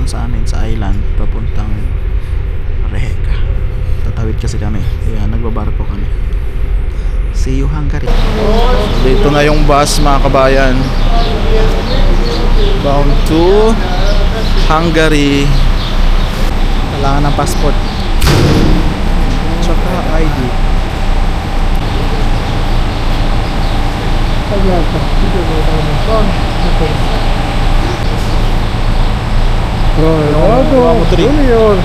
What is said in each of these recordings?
doon sa amin sa island papuntang Rijeka. Tatawid kasi kami, kaya nagbabarko kami. See you Hungary. Dito na yung bus mga kabayan, bound to Hungary. Kailangan ng passport tsaka ID. Bravo, Junior.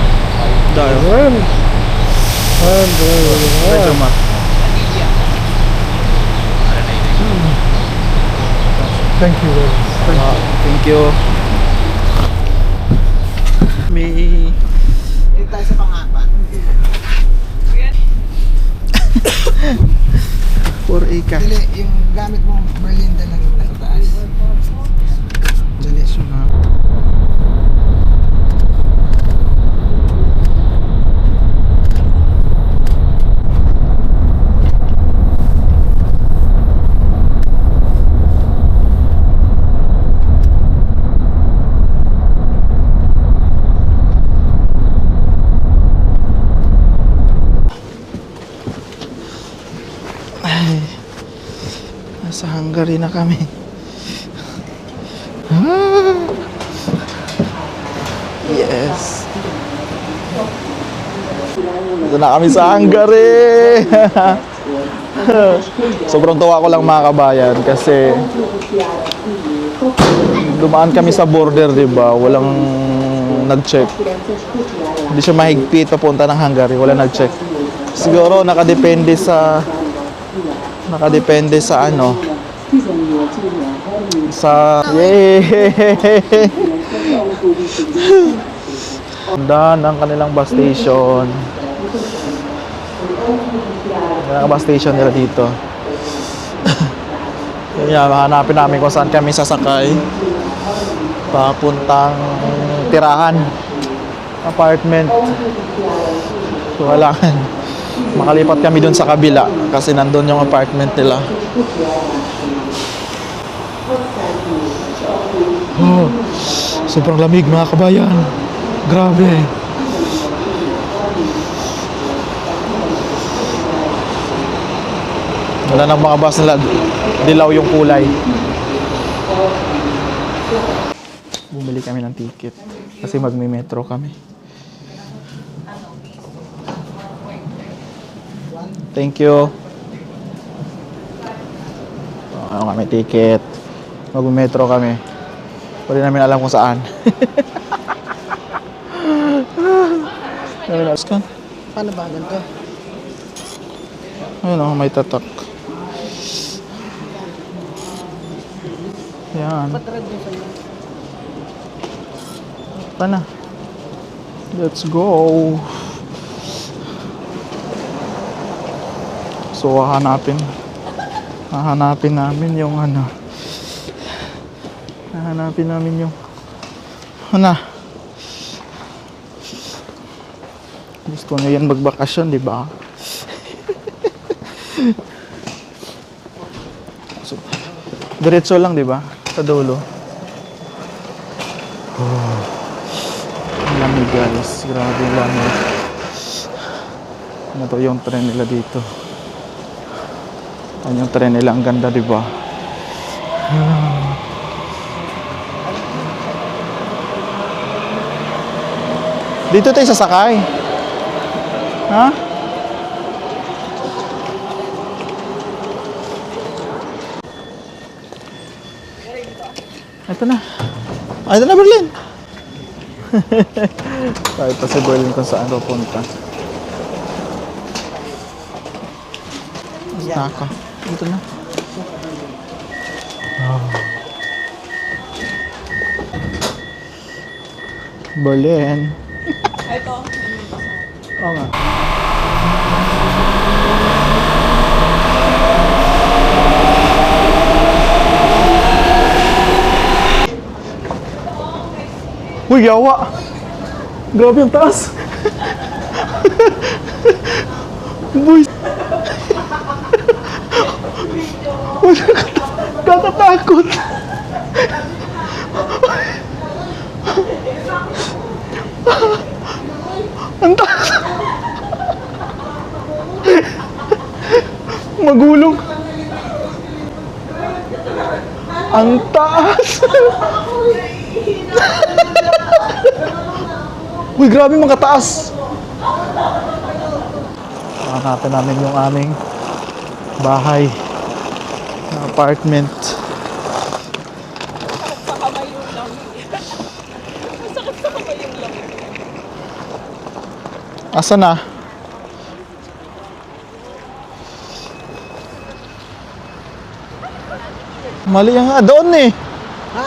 Dahil medyo ma Thank you very much. thank you. May Dito tayo sa pang-apat. 4A ka. Dali, yung gamit mong Berlinda lang yung nasa taas. Dali. Nasa Hungary na kami. Yes. Ito na kami sa Hungary. Sobrang tuwa ko lang mga kabayan kasi dumaan kami sa border, di ba? Walang nag-check. Hindi siya mahigpit papunta ng Hungary, walang nag-check. Siguro nakadepende sa ano, sa Dahan ang kanilang bus station. Ang bus station nila dito. Yan, hanapin namin kung saan kami sasakay papuntang tirahan, apartment. So kailangan makalipat kami dun sa kabila kasi nandun yung apartment nila. Oh, sobrang lamig mga kabayan. Grabe. Wala nang mga bus nila, dilaw yung kulay. Bumili kami ng ticket kasi magme-metro kami. Thank you. Ano kami ticket. Mag-metro kami. Wala namin alam kung saan. Paano ba ganito? Ayun o, may tatak. Yan. Patrad din sa'yo. Pana. Let's go. So hahanapin namin yung ano. Hahanapin namin yung ano. Gusto niyo yan magbakasyon, di ba? So, diretso lang, di ba? Sa dulo. Oh. Ang lamig guys. Grabe yung lamig. Ano to yung tren nila dito. Yan yung tren nila. Ang ganda, di ba? Dito tayo sasakay. Ha? Ito na. Ito na, Berlin. Kahit pa sa Berlin kung saan pupunta. Basta ako. Ito na. Oh. Berlin. Ito. Oo nga. Uy, yawa! Grabe ang taas! Boy! Kakatakot! magulong. Ang taas. Uy, grabe mga taas. Hanapin namin yung aming bahay na apartment. Asa na? Mali nga, doon eh. Ha?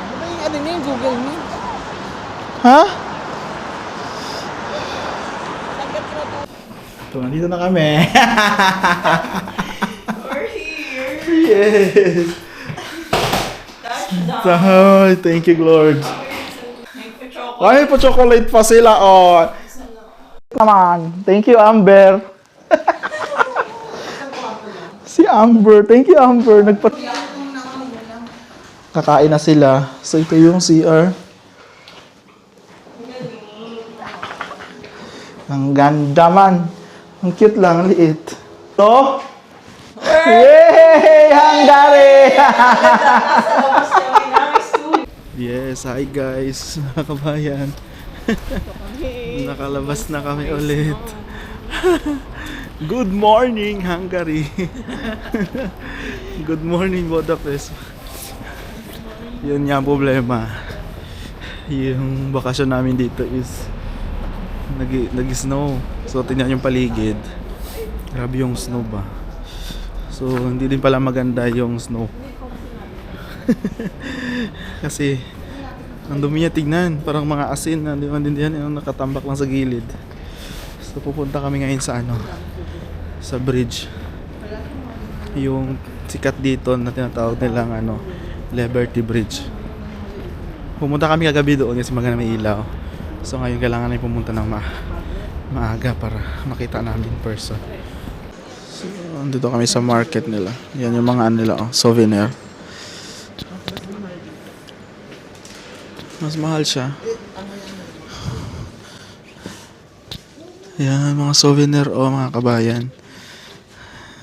Ano ba yung ano niya, yung Google Meet? Ha? So, nandito na kami. We're here. Yes. Touchdown. Ay, thank you, Lord. May pa-chocolate. Ay, pa-chocolate pa sila, oh. Come on. Thank you, Amber. Si Amber. Thank you, Amber. Kakain na sila. So, ito yung CR. Ang ganda man. Ang cute lang, ang liit. To? Yay! Hungary! Yes, hi guys, mga kabayan. Nakalabas na kami ulit. Good morning, Hungary. Good morning, Budapest. Yun nga ang problema. Yung bakasyon namin dito is nag-snow. So, tingnan yung paligid. Grabe yung snow ba. So, hindi din pala maganda yung snow. Kasi, ang dumi niya tignan. Parang mga asin na di man din yan yung nakatambak lang sa gilid. So, pupunta kami ngayon sa sa bridge. Yung sikat dito na tinatawag nilang Liberty Bridge. Pumunta kami kagabi doon kasi maganda may ilaw. So, ngayon kailangan na pumunta ng maaga para makita namin in person. So, dito kami sa market nila. Yan yung mga nila, souvenir. Mas mahal siya. Yan, mga souvenir mga kabayan.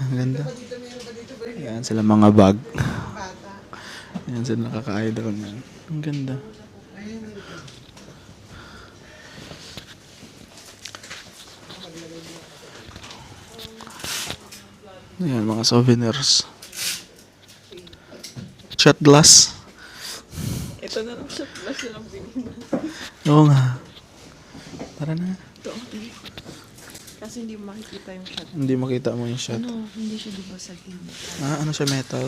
Ang ganda. Yan sila mga bag. Yan sila nakaka-idol na. Ang ganda. Ayan, mga souvenirs. Shot glass. Ito na lang siya plus yung binili. Oo nga. Tara na. Ito. Kasi hindi mo makikita yung shot. Hindi makita mo yung shot. Ano, hindi siya diba sa gilid? Ano siya, metal?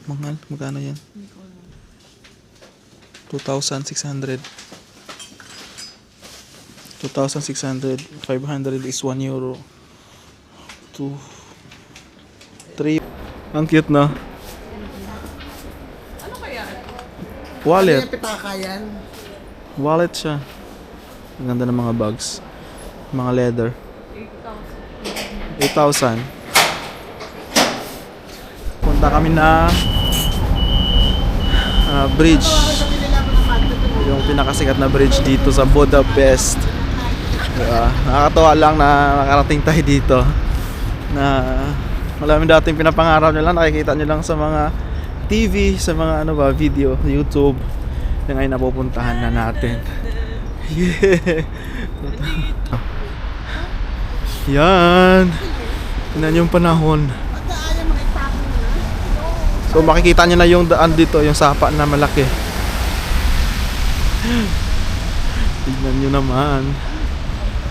Mahal? Magkano yan? Hindi ko alam. 2,600. 2,600. 500 is 1 euro. 2, 3. Ang cute, no? Ano kaya? Wallet. Ano yung pitaka yan? Wallet siya. Ang ganda ng mga bags. Mga leather. 8,000. Punta kami na bridge. Yung pinakasikat na bridge dito sa Budapest. Diba? Nakakatawa lang na nakarating tayo dito. Na wala namin dating pinapangarap nyo lang. Nakikita nyo lang sa mga TV, sa mga video, YouTube. Yung ngayon napupuntahan na natin. Yeah. Yan. Tingnan yung panahon. So makikita nyo na yung daan dito, yung sapa na malaki. Tingnan nyo naman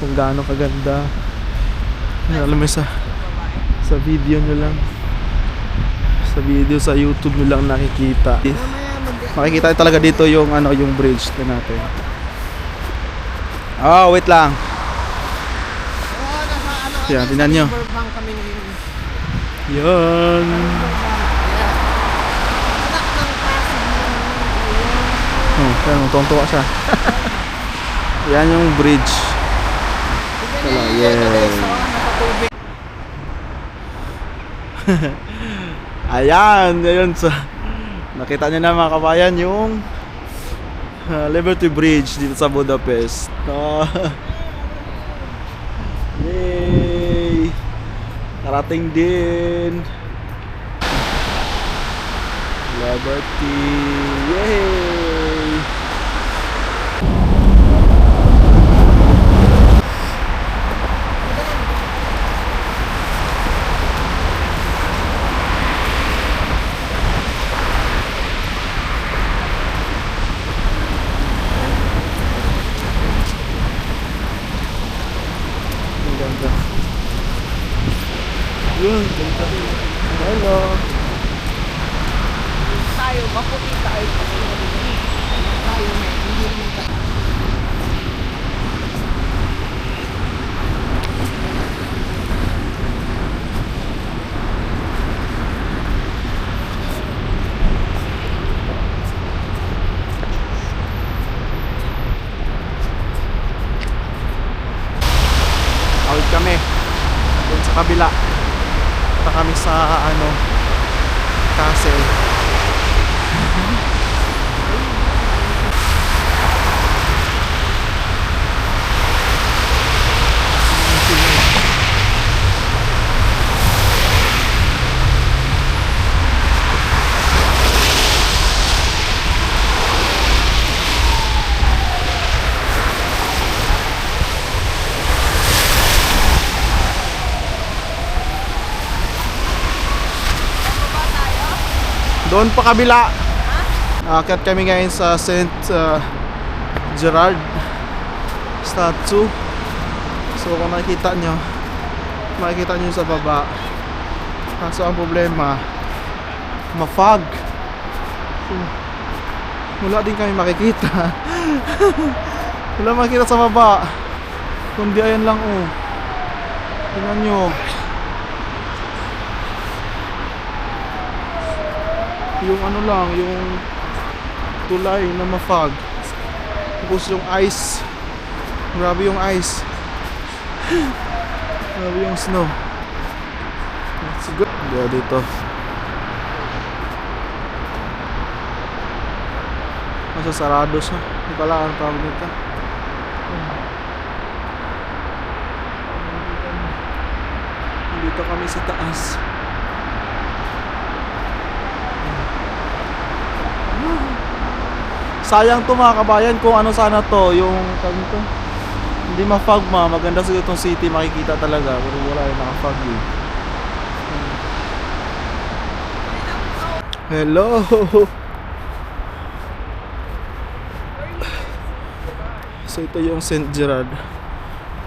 kung gaano kaganda. Alam mo sa video nyo lang. Sa video sa YouTube nyo lang nakikita. Makikita talaga dito yung yung bridge na natin. Oh, wait lang. Yan, tingnan nyo. Riverbank kami ngayon. Yan. Anak ng Pasig ng Oh, kaya tuwang-tuwa siya. Yan yung bridge. Wala, yes. Ayan, ayun sa nakita niyo na mga kabayan yung Liberty Bridge dito sa Budapest. Nakarating din. Liberty. Yay! Ang ganda. Yun, ganda. Hello. Tayo, maputi tayo. Tayo na, hindi naman tayo. Out kami. Doon sa kabila. Punta kami sa castle. Doon pa kabila. Akit kami ngayon sa St. Gerard statue. So kung makikita nyo sa baba. Kaso ang problema, ma-fog. So, wala din kami makikita. Wala makikita sa baba. Kundi ayan lang oh. Tingnan nyo. Yung yung tulay na ma-fog. Tapos yung ice. Grabe yung ice. Grabe yung snow. Let's go. Dito. Masasarado siya. Hindi pala ang tawag dito. Dito kami sa taas. Sayang to mga kabayan kung ano sana to, yung tawag nito. Hindi ma-fog maganda siguro itong city, makikita talaga, pero wala yung naka-fog eh. Hello. So ito yung St. Gerard.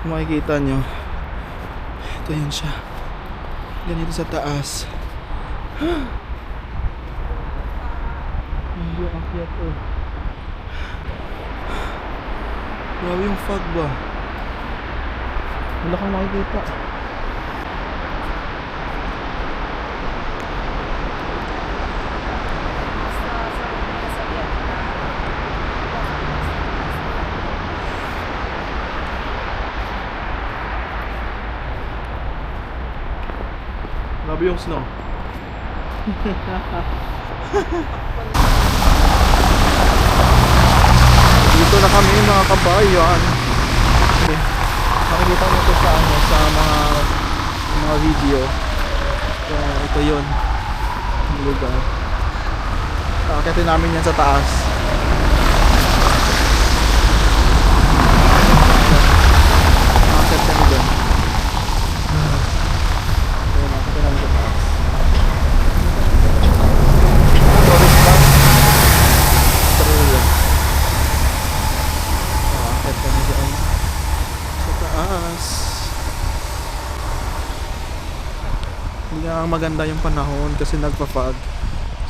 Kung makikita nyo, ito yun siya. Ganito sa taas. Hindi yung akyat oh. Grabe yung fog ba? Wala kang makikita. Grabe yung snow. Dito na kami mga kabayan. Okay. Makikita mo ito sa mga video. So, ito yun. Yung lugar. Akitin namin yan sa taas. Akit kami dun. Ayun, akitin namin sa taas. Hindi nga maganda yung panahon kasi nagpa-fog.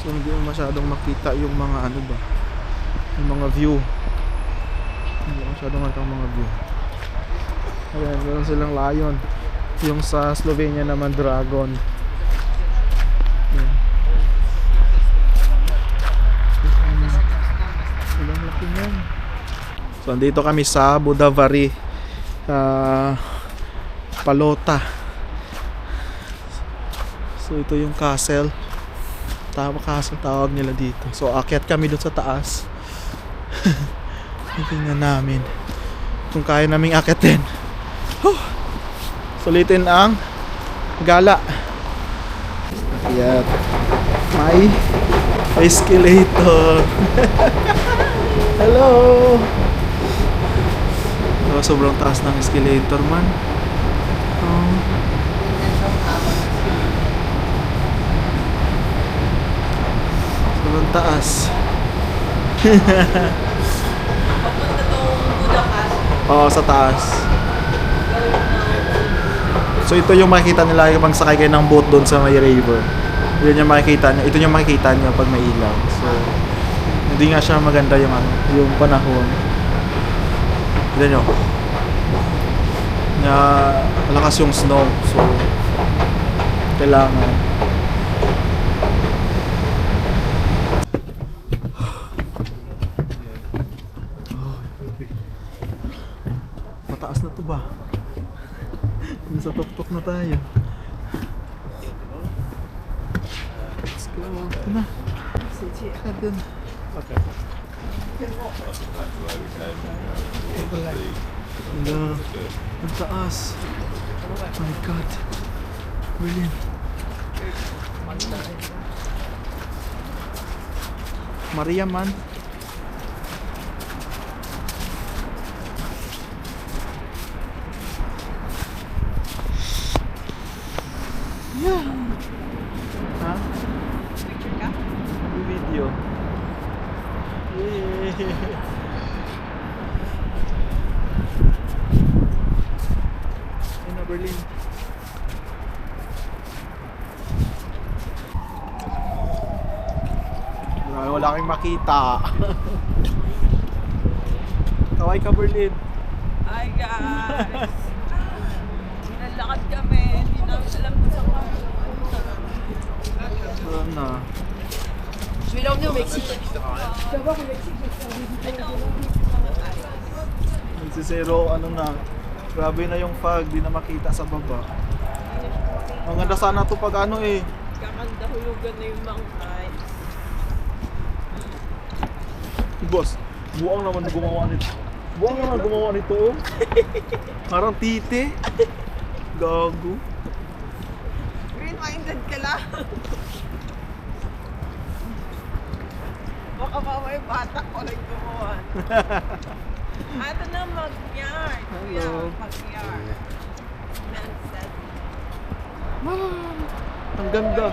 So hindi mo masyadong makita yung mga yung mga view. Hindi masyadong makita yung mga view. Ayan, meron silang lion. Yung sa Slovenia naman dragon. Ayan. Ilang laki yan. So andito kami sa Budavari, Palota. So ito yung castle. Castle tawag nila dito. So akyat kami doon sa taas. Tingnan namin kung kaya naming akyatin. Sulitin ang gala. Ayan. May escalator. Hello. Oh, sobrang taas ng escalator man. Oh. Sobrang taas. Oo, sa taas. So ito yung makikita nila yung sakay kayo ng boat doon sa may river. Yun yung makikita nyo. Ito yung makikita nyo pag may ilaw. So hindi nga siya maganda yung yung panahon. Tignan nyo. Na malakas yung snow. So kailangan. Mataas na to ba? Nasa tuktok na tayo. Let's go. Ito na. Ka dun. Okay. Hello. Ang taas. Oh my God. Brilliant. Maria man. Yeah. Ha? Picture ka? Video. Yay! Ayun na, Berlin. Wala kang makita. Kaway ka, Berlin. Hi guys! Nalakad kami, hindi namin alam kung saan kami. Wala na. Je vais l'emmener au Mexique. Nagsisero, ano na. Grabe na yung fog, di na makita sa baba. Ang ganda sana to pag ano eh. Kakandahulugan na yung mangkay. Boss, buang naman gumawa nito. Buang naman gumawa nito. Oh. Parang tite. Gago. Green-minded ka lang. Baka mamay bata ko lang gumawa. Ito na mag-yard. Kuya, Hello. mag-yard. Mindset. Ang ganda.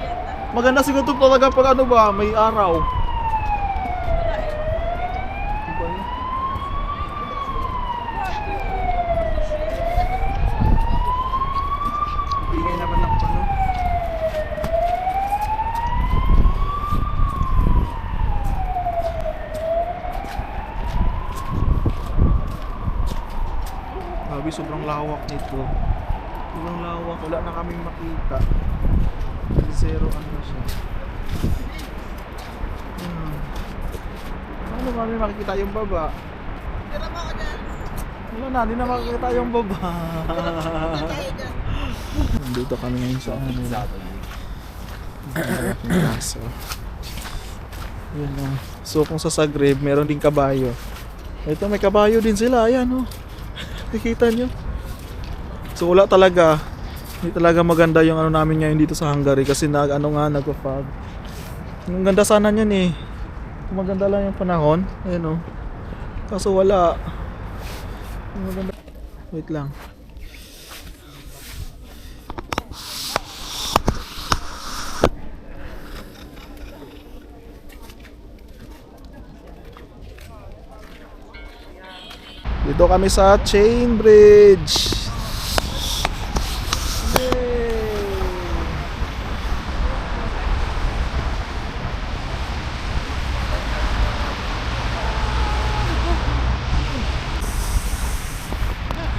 Maganda siguro to talaga pag ano ba, may araw. Wala eh. Diba yun? Ingay naman ng pano. Grabe, sobrang lawak nito. Sobrang lawak, wala na kaming makita. Zero ano siya. Ano kami makikita yung baba? Tira mo ako dyan. Wala na, di na makikita yung baba. Tayo dyan. Nandito kami ngayon sa ano nila. Kaso. Yun lang. So kung sa Zagreb, meron din kabayo. Ito may kabayo din sila, ayan oh. Nakikita nyo. So wala talaga. Hindi talaga maganda yung ano namin ngayon dito sa Hungary kasi nagpa-fog. Ang ganda sana niyan eh. Kung maganda lang yung panahon, ayan oh. Kaso wala. Maganda. Wait lang. Dito kami sa Chain Bridge.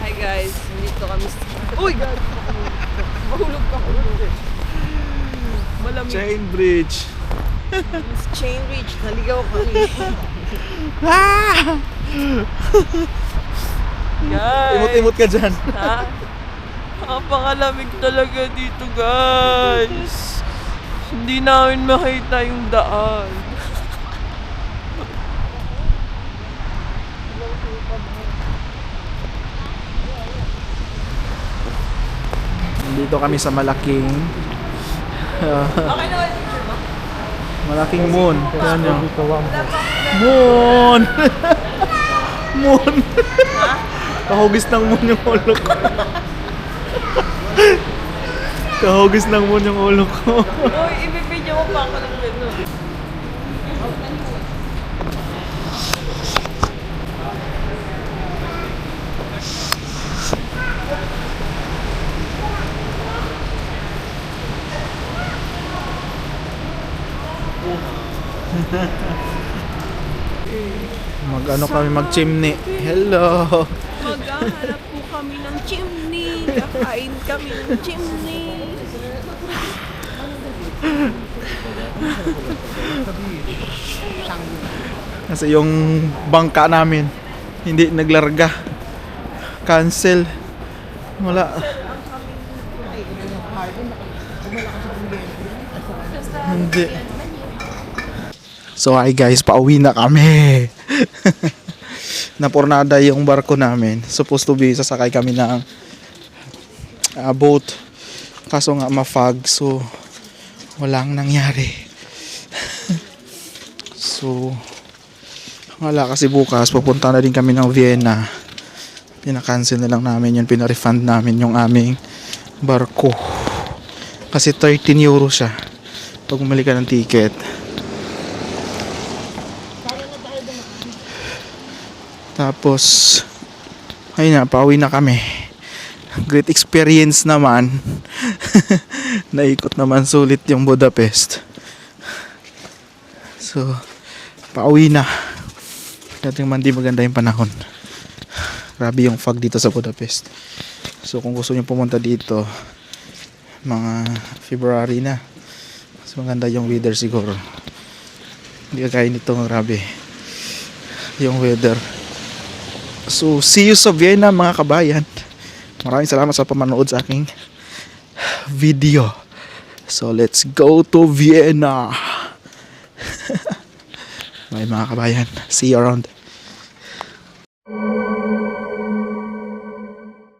Hi guys, dito kami sa... Uy! Mahulog ka ko. Malamig. Chain Bridge. Chain Ridge, naligaw kami. Ah! Guys! Imot-imot ka dyan. Ha? Napakalamig talaga dito guys. Hindi namin makita yung daan. Dito kami sa malaking Okay naman. malaking moon. Yan yung Dito lang. moon. Moon. Kahugis ng moon yung ulo ko. Kahugis ng moon yung ulo ko. Uy, ibibidyo mo pa ako ng gano'n. Mag-ano kami, mag-chimney. Hello. Maghahanap po kami ng chimney. Kakain kami ng chimney. Kasi yung bangka namin hindi naglarga. Cancel. Wala. Hindi. So hi guys, pauwi na kami. Napornada yung barko namin. Supposed to be sasakay kami ng boat. Kaso nga ma-fog, so walang nangyari. So wala, kasi bukas pupunta na din kami ng Vienna. Pinakancel na lang namin yun, pinarefund namin yung aming barko. Kasi 13 euro siya pag bumili ka ng ticket. Tapos ayun na, pauwi na kami. Great experience naman. Naikot naman sulit yung Budapest. So pauwi na. Dating man di maganda yung panahon. Grabe yung fog dito sa Budapest. So kung gusto niyo pumunta dito, mga February na. Mas maganda yung weather siguro. Hindi kagaya nito, grabe yung weather. So see you sa Vienna mga kabayan. Maraming salamat sa pamanood sa aking video. So let's go to Vienna. Bye mga kabayan. See you around.